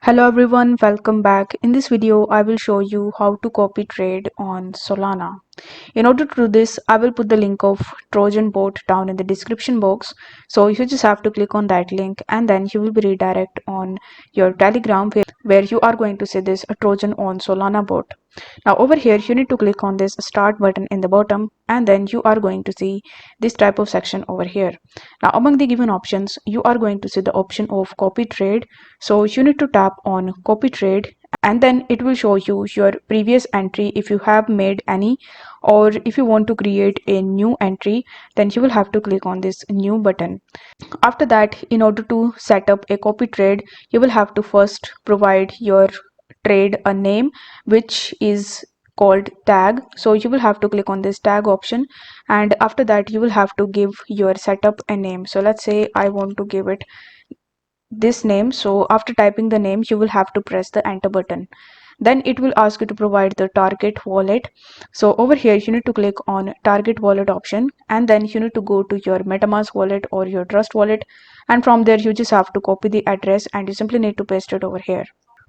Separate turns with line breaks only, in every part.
Hello everyone, welcome back. In this video, I will show you how to copy trade on Solana. In order to do this, I will put the link of Trojan bot down in the description box. So you just have to click on that link and then you will be redirected on your Telegram where you are going to see this Trojan on Solana bot. Now over here, you need to click on this start button in the bottom and then you are going to see this type of section over here. Now among the given options, you are going to see the option of copy trade. So you need to tap on copy trade and then it will show you your previous entry if you have made any, or if you want to create a new entry, then you will have to click on this new button. After that, in order to set up a copy trade, you will have to first provide your trade a name which is called tag. So you will have to click on this tag option, and after that you will have to give your setup a name. So let's say I want to give it this name. So after typing the name, you will have to press the enter button. Then it will ask you to provide the target wallet. So over here you need to click on target wallet option, and then you need to go to your MetaMask wallet or your Trust wallet, and from there you just have to copy the address and you simply need to paste it over here.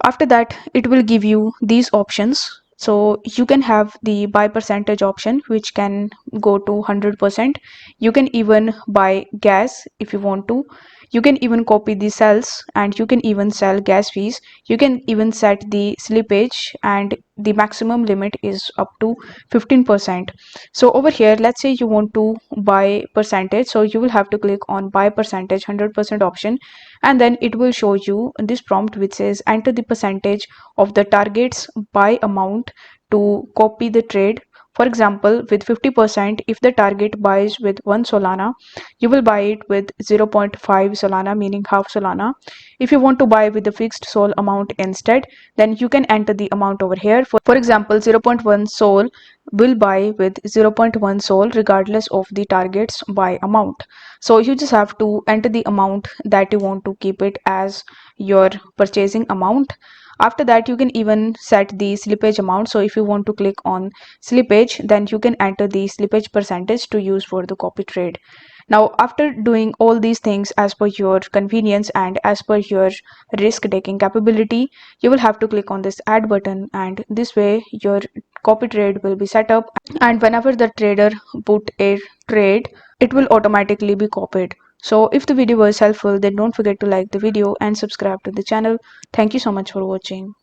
After that, it will give you these options. So you can have the buy percentage option, which can go to 100%. You can even buy gas if you want to. You can even copy the cells and you can even sell gas fees. You can even set the slippage, and the maximum limit is up to 15%. So over here, let's say you want to buy percentage. So you will have to click on buy percentage 100% option, and then it will show you this prompt which says enter the percentage of the target's buy amount to copy the trade. For example, with 50%, if the target buys with 1 Solana, you will buy it with 0.5 Solana, meaning half Solana. If you want to buy with the fixed Sol amount instead, then you can enter the amount over here. For example, 0.1 Sol will buy with 0.1 Sol regardless of the target's buy amount. So you just have to enter the amount that you want to keep it as your purchasing amount. After that, you can even set the slippage amount. So if you want to click on slippage, then you can enter the slippage percentage to use for the copy trade. Now, after doing all these things as per your convenience and as per your risk taking capability, you will have to click on this add button, and this way your copy trade will be set up, and whenever the trader put a trade, it will automatically be copied. So if the video was helpful, then don't forget to like the video and subscribe to the channel. Thank you so much for watching.